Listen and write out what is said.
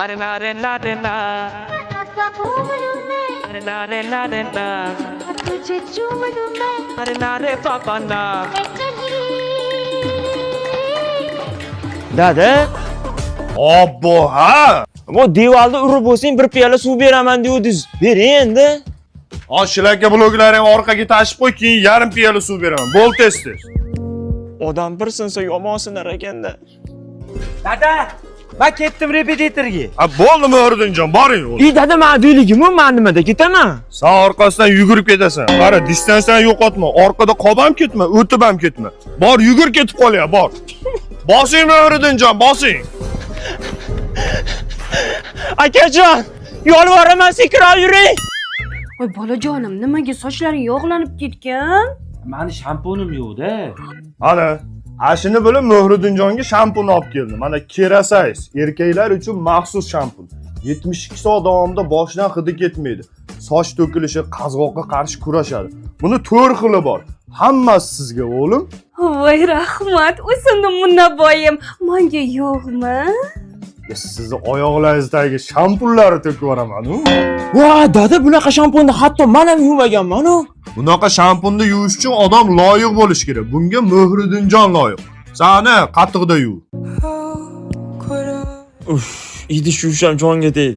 अरे ना रे ना रे ना अरे ना रे ना रे ना तुझे चूम लूं मैं अरे ना रे पापा ना Dada, Obbo ha. bu devorda urib bo'lsang bir piyola suv beraman deysiz. Bering endi. Shularga bloklaring orqaga tashib qo'y, keyin yarim piyola suv beraman. Bo'l tez. Odam bir sinsa yomon sinar ekanda. Dada, men ketdim repetitorga. Bo'ldimi O'rdinjon, boring o'g'lim. Dada, men deyligimmi, men nimada ketaman? Sen orqasidan yugurib ketasan. Qara, distansiyani yo'qotma. Orqada qolib ham ketma, o'tib ham ketma. Bor, yugur ketib qolya, bor. Bosingmi O'rdinjon, bosing. Akajon, yolvoraman, sekiroq yuring. voy bolajonim nimaga sochlaring yog'lanib ketgan Meni shampunim yo'q-da. Ana, ashini bilib Muhriddinjonga shampun olib keldim. Mana Kerasize, erkaklar uchun maxsus shampun. 72 soat davomida boshdan hidi ketmaydi. Soch to'kilishi, qazg'oqqa qarshi kurashadi. Buni 4 xili bor. Hammasi sizga, o'g'lim. voy rahmat o'zimni munnaboyim menga yo'qmi Sizni oyoqlaringizdagi shampunlarni to'kib yuboraman-ku. Va, dada, bunaqa shamponni hatto men ham yuvmaganman-ku. Bunaqa shampunni yuvish uchun odam loyiq bo'lish kerak. Bunga Muhriddinjon loyiq. Sani qattiqda yuv. Uf, idish yuvisham jonga tegdi.